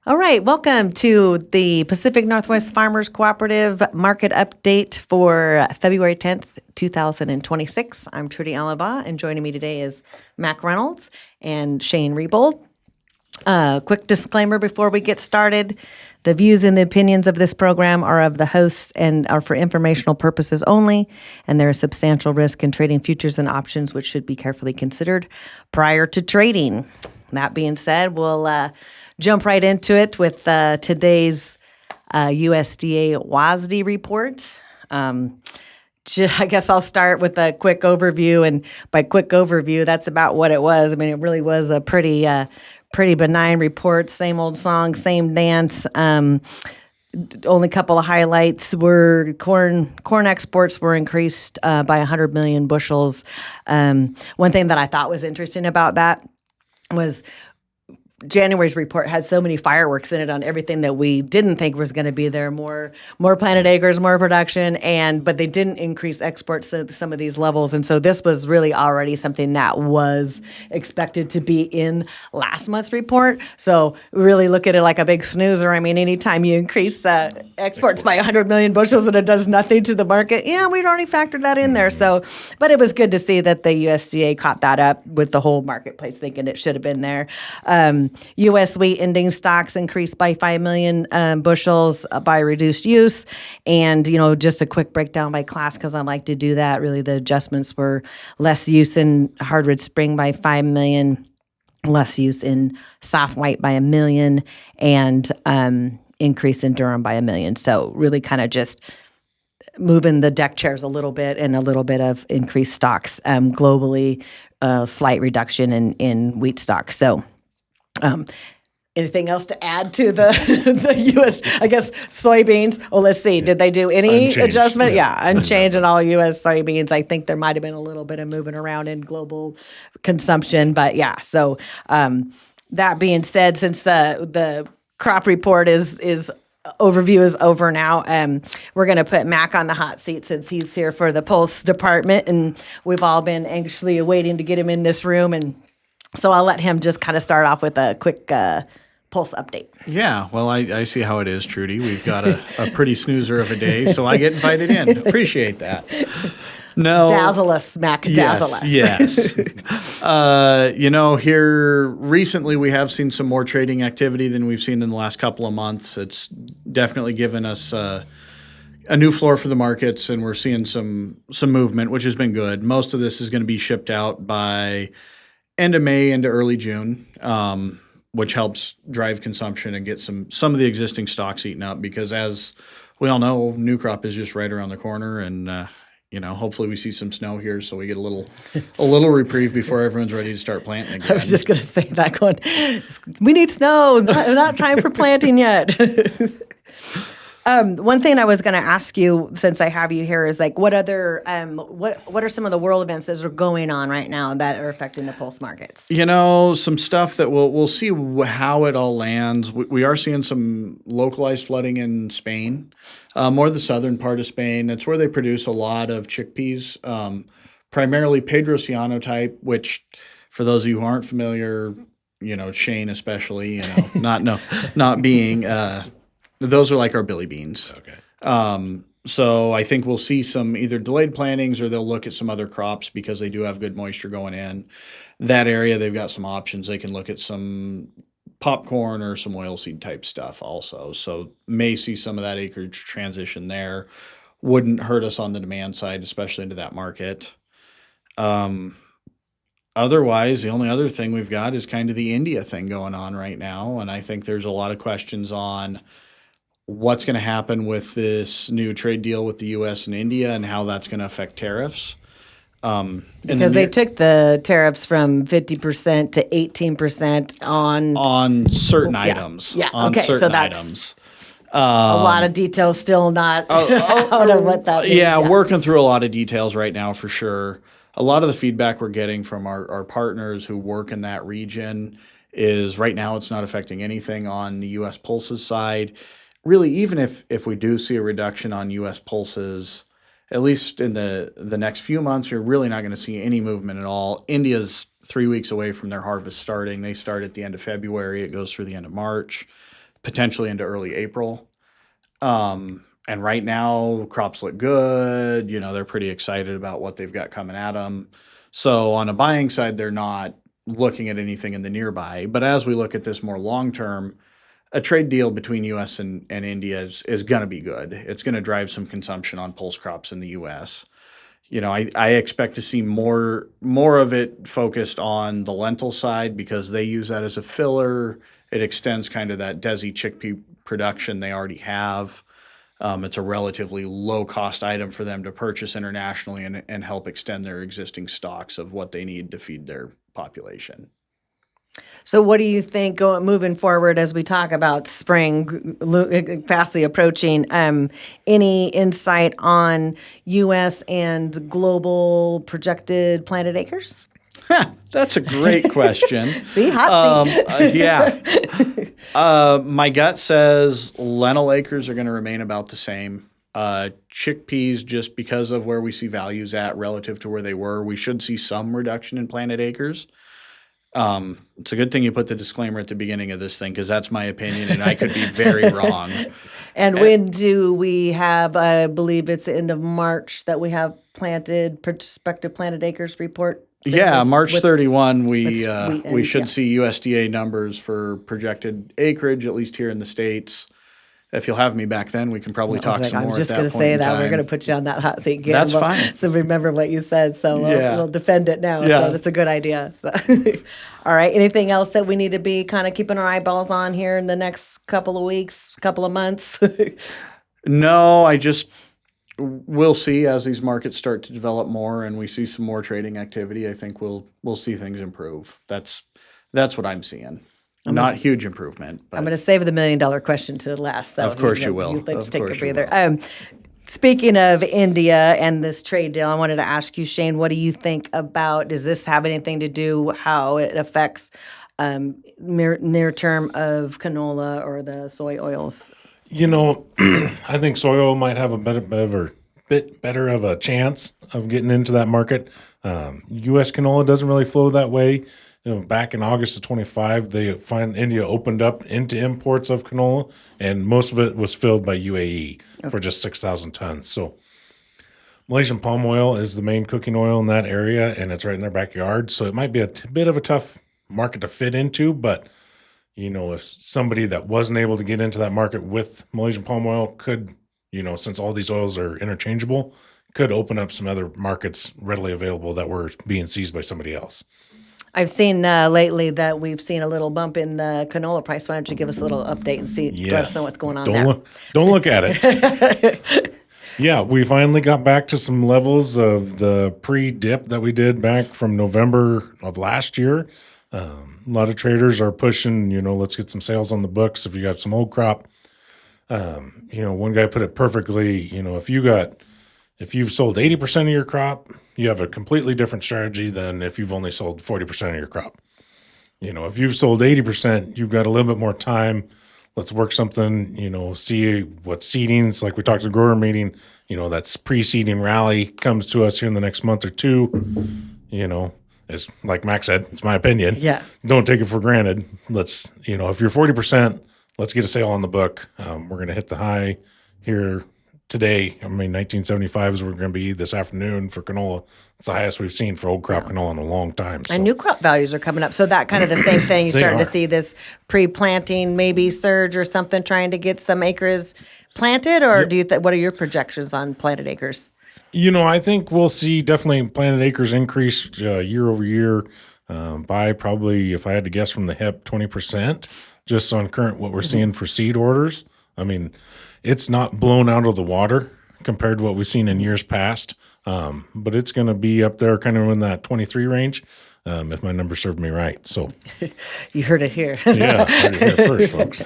All right, welcome to the Pacific Northwest Farmers Cooperative Market Update for February 10th, 2026. I'm Trudi, and joining me today is Mac Reynolds and Shane Rebold. Quick disclaimer before we get started. The views and the opinions of this program are of the hosts and are for informational purposes only, and there is substantial risk in trading futures and options, which should be carefully considered prior to trading. That being said, we'll jump right into it with today's USDA WASDE report. I guess I'll start with a quick overview, and by quick overview, that's about what it was. I mean, it really was a pretty benign report. Same old song, same dance. Only a couple of highlights were corn exports were increased by 100 million bushels. One thing that I thought was interesting about that was January's report had so many fireworks in it on everything that we didn't think was going to be there. More planted acres, more production, but they didn't increase exports to some of these levels. And so this was really already something that was expected to be in last month's report. So really look at it like a big snoozer. I mean, anytime you increase exports by 100 million bushels and it does nothing to the market, we'd already factored that in there. So, but it was good to see that the USDA caught that up with the whole marketplace thinking it should have been there. U.S. wheat ending stocks increased by 5 million bushels by reduced use. And, just a quick breakdown by class because I like to do that. Really, the adjustments were less use in hardwood spring by 5 million, less use in soft white by 1 million, and increase in durum by 1 million. So really kind of just moving the deck chairs a little bit and a little bit of increased stocks globally, slight reduction in wheat stocks. So anything else to add to the U.S., I guess, soybeans? Oh, let's see. Did they do any adjustment? Yeah, unchanged in all U.S. soybeans. I think there might have been a little bit of moving around in global consumption. But yeah, so that being said, since the crop report is overview is over now, we're going to put Mac on the hot seat since he's here for the Pulse department, and we've all been anxiously awaiting to get him in this room. And so I'll let him just kind of start off with a quick Pulse update. Yeah, well, I see how it is, Trudi. We've got a pretty snoozer of a day, so I get invited in. Appreciate that. No. Dazzle us, Mac. Dazzle us. Yes. Here recently we have seen some more trading activity than we've seen in the last couple of months. It's definitely given us a new floor for the markets, and we're seeing some movement, which has been good. Most of this is going to be shipped out by end of May into early June, which helps drive consumption and get some of the existing stocks eaten up because, as we all know, new crop is just right around the corner, and hopefully we see some snow here so we get a little reprieve before everyone's ready to start planting again. I was just going to say that going, we need snow, not time for planting yet. One thing I was going to ask you, since I have you here, is like, what other what are some of the world events that are going on right now that are affecting the Pulse markets? Some stuff that we'll see how it all lands. We are seeing some localized flooding in Spain, more the southern part of Spain. That's where they produce a lot of chickpeas, primarily Pedro cyanotype, which, for those of you who aren't familiar, Shane especially, not being. Those are like our Billy beans. Okay. So I think we'll see some either delayed plantings or they'll look at some other crops because they do have good moisture going in. That area, they've got some options. They can look at some popcorn or some oilseed type stuff also. So may see some of that acreage transition there. Wouldn't hurt us on the demand side, especially into that market. Otherwise, the only other thing we've got is kind of the India thing going on right now. And I think there's a lot of questions on what's going to happen with this new trade deal with the U.S. and India and how that's going to affect tariffs. Because they took the tariffs from 50% to 18% on certain items. Yeah. On okay. certain So that's items. A lot of details still not out of what that means. Yeah, working through a lot of details right now for sure. A lot of the feedback we're getting from our partners who work in that region is right now it's not affecting anything on the U.S. Pulses side. Really, even if we do see a reduction on U.S. pulses, at least in the next few months, you're really not going to see any movement at all. India's 3 weeks away from their harvest starting. They start at the end of February. It goes through the end of March. potentially into early April. And right now, crops look good. They're pretty excited about what they've got coming at them. So on a buying side, they're not looking at anything in the nearby. But as we look at this more long term, a trade deal between U.S. and India is going to be good. It's going to drive some consumption on pulse crops in the U.S. I expect to see more of it focused on the lentil side because they use that as a filler. It extends kind of that DESI chickpea production they already have. It's a relatively low-cost item for them to purchase internationally and help extend their existing stocks of what they need to feed their population. So what do you think moving forward as we talk about spring fastly approaching? Any insight on U.S. and global projected planted acres? That's a great question. See, hot seat. Yeah. My gut says lentil acres are going to remain about the same. Chickpeas, just because of where we see values at relative to where they were, we should see some reduction in planted acres. It's a good thing you put the disclaimer at the beginning of this thing because that's my opinion and I could be very wrong. And when do we have, I believe it's the end of March that we have prospective planted acres report? Yeah, March 31, we and, should see USDA numbers for projected acreage, at least here in the States. If you'll have me back then, we can probably talk some more at that point in time. I'm just going to say that. We're going to put you on that hot seat again. That's fine. So remember what you said. So we'll defend it now. Yeah. So that's a good idea. So. All right. Anything else that we need to be kind of keeping our eyeballs on here in the next couple of weeks, couple of months? No, we'll see as these markets start to develop more and we see some more trading activity. I think we'll see things improve. That's what I'm seeing. Not huge improvement. But I'm going to save the $1 million question to the last. So of course you will. You'd like to take a breather. Speaking of India and this trade deal, I wanted to ask you, Shane, what do you think about? Does this have anything to do how it affects near term of canola or the soy oils? I think soy oil might have a bit better of a chance of getting into that market. U.S. canola doesn't really flow that way. Back in August of 25, India opened up into imports of canola, and most of it was filled by UAE for just 6,000 tons. So Malaysian palm oil is the main cooking oil in that area, and it's right in their backyard. So it might be a bit of a tough market to fit into, but if somebody that wasn't able to get into that market with Malaysian palm oil could, since all these oils are interchangeable, could open up some other markets readily available that were being seized by somebody else. I've seen lately that we've seen a little bump in the canola price. Why don't you give us a little update and let us know what's going on there? Don't look at it. Yeah, we finally got back to some levels of the pre-dip that we did back from November of last year. A lot of traders are pushing, let's get some sales on the books if you got some old crop. One guy put it perfectly, if you've sold 80% of your crop, you have a completely different strategy than if you've only sold 40% of your crop. If you've sold 80%, you've got a little bit more time. Let's work something, see what seedings, like we talked at the grower meeting, that's pre-seeding rally comes to us here in the next month or two. As like Mac said, it's my opinion. Yeah. Don't take it for granted. Let's, if you're 40%, let's get a sale on the book. We're going to hit the high here today. 1975 is where we're going to be this afternoon for canola. It's the highest we've seen for old crop canola in a long time. So. And new crop values are coming up. So that kind of the same thing. You're starting to see this pre-planting maybe surge or something, trying to get some acres planted? Or do you what are your projections on planted acres? I think we'll see definitely planted acres increase year over year by probably, if I had to guess from the hip, 20%, just on current what we're seeing for seed orders. It's not blown out of the water compared to what we've seen in years past, but it's going to be up there kind of in that 23 range, if my numbers serve me right. So you heard it here. Yeah, heard it here first, folks.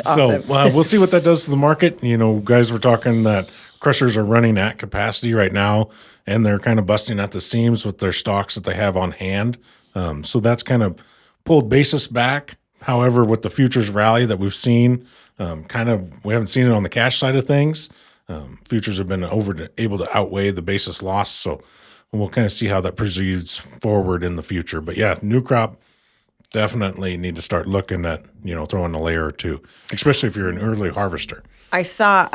Awesome. So we'll see what that does to the market. Guys were talking that crushers are running at capacity right now, and they're kind of busting at the seams with their stocks that they have on hand. So that's kind of pulled basis back. However, with the futures rally that we've seen, we haven't seen it on the cash side of things. Futures have been able to outweigh the basis loss. So we'll kind of see how that proceeds forward in the future. But yeah, new crop, definitely need to start looking at, throwing a layer or two, especially if you're an early harvester. I saw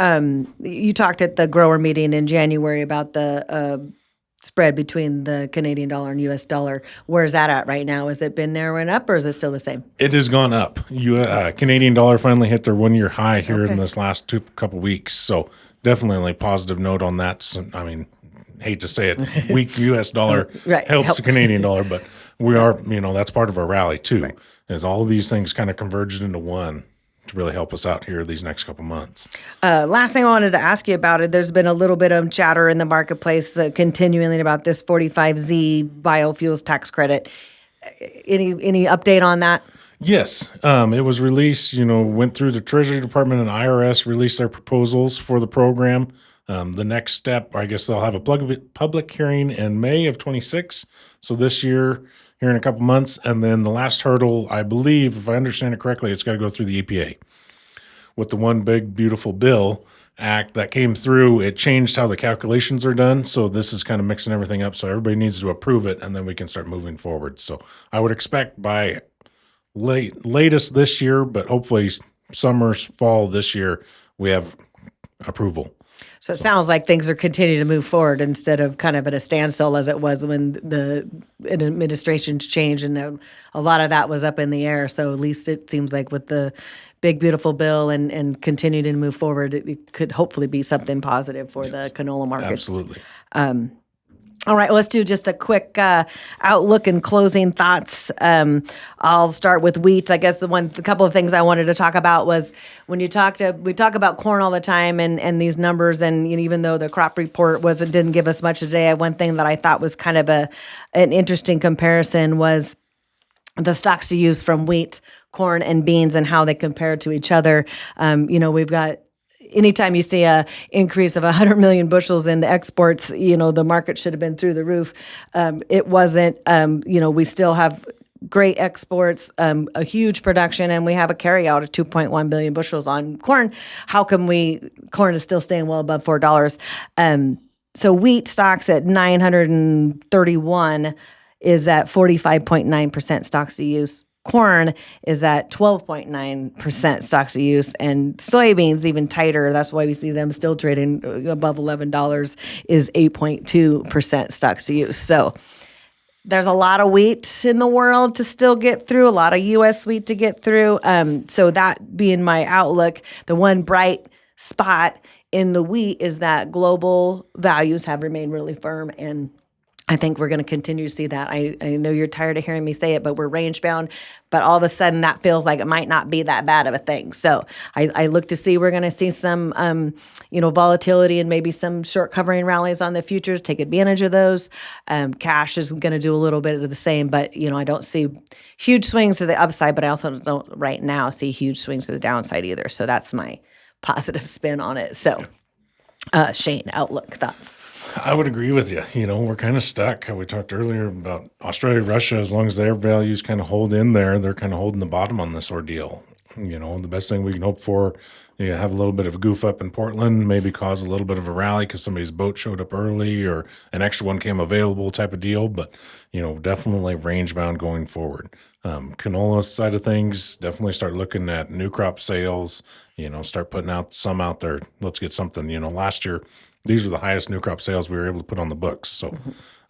you talked at the grower meeting in January about the spread between the Canadian dollar and U.S. dollar. Where's that at right now? Has it been narrowing up, or is it still the same? It has gone up. Canadian dollar finally hit their 1-year high here in this last couple weeks. So definitely a positive note on that. So, I mean, hate to say it, weak U.S. dollar helps the Canadian dollar, but we are, that's part of our rally too, is all these things kind of converged into one to really help us out here these next couple months. Last thing I wanted to ask you about it, there's been a little bit of chatter in the marketplace continually about this 45Z biofuels tax credit. Any update on that? Yes. It was released, went through the Treasury Department and IRS, released their proposals for the program. The next step, I guess they'll have a public hearing in May of 26. So this year, here in a couple months. And then the last hurdle, I believe, if I understand it correctly, it's got to go through the EPA. With the One Big Beautiful Bill Act that came through, it changed how the calculations are done. So this is kind of mixing everything up. So everybody needs to approve it, and then we can start moving forward. So I would expect by latest this year, but hopefully fall this year, we have approval. So it sounds like things are continuing to move forward instead of kind of at a standstill as it was when the administration's changed, and a lot of that was up in the air. So at least it seems like with the big, beautiful bill and continuing to move forward, it could hopefully be something positive for the canola markets. Absolutely. All right, let's do just a quick outlook and closing thoughts. I'll start with wheat. I guess the couple of things I wanted to talk about was when we talk about corn all the time and these numbers, and even though the crop report didn't give us much today, one thing that I thought was kind of an interesting comparison was the stocks to use from wheat, corn, and beans and how they compare to each other. We've got. Anytime you see a increase of 100 million bushels in the exports, the market should have been through the roof. It wasn't. We still have great exports, a huge production, and we have a carryout of 2.1 billion bushels on corn. How come corn is still staying well above $4? So wheat stocks at 931 is at 45.9% stocks to use. Corn is at 12.9% stocks to use, and soybeans even tighter. That's why we see them still trading above $11 is 8.2% stocks to use. So there's a lot of wheat in the world to still get through, a lot of U.S. wheat to get through. So that being my outlook, the one bright spot in the wheat is that global values have remained really firm, and I think we're going to continue to see that. I know you're tired of hearing me say it, but we're range bound. But all of a sudden, that feels like it might not be that bad of a thing. So I look to see we're going to see some, volatility and maybe some short covering rallies on the futures. Take advantage of those. Cash is going to do a little bit of the same, but I don't see huge swings to the upside. But I also don't right now see huge swings to the downside either. So that's my positive spin on it. So, Shane, outlook, thoughts. I would agree with you. We're kind of stuck. We talked earlier about Australia, Russia. As long as their values kind of hold in there, they're kind of holding the bottom on this ordeal. The best thing we can hope for, have a little bit of a goof up in Portland, maybe cause a little bit of a rally because somebody's boat showed up early or an extra one came available type of deal. But, definitely range bound going forward. Canola side of things, definitely start looking at new crop sales, start putting out some out there. Let's get something, last year, these were the highest new crop sales we were able to put on the books. So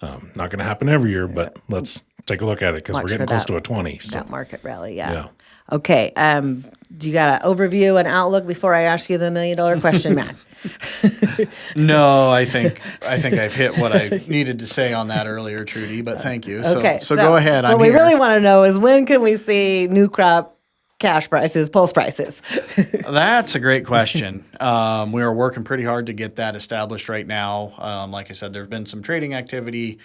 not going to happen every year, but let's take a look at it because we're getting close to a 20. So. That market rally, yeah. Okay. Do you got an overview and outlook before I ask you the $1 million question, Matt? No, I think I've hit what I needed to say on that earlier, Trudi, but thank you. Okay. So go ahead. What we really want to know is when can we see new crop cash prices, pulse prices? That's a great question. We are working pretty hard to get that established right now. Like I said, there's been some trading activity,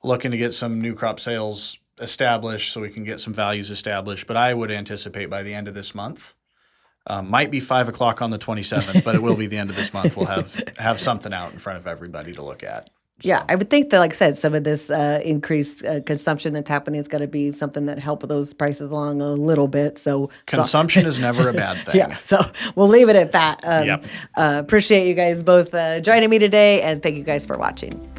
looking to get some new crop sales established so we can get some values established. But I would anticipate by the end of this month, might be 5 o'clock on the 27th, but it will be the end of this month. We'll have something out in front of everybody to look at. So. Yeah, I would think that, like I said, some of this increased consumption that's happening is going to be something that help those prices along a little bit. So consumption is never a bad thing. Yeah, so we'll leave it at that. Yep. Appreciate you guys both joining me today, and thank you guys for watching.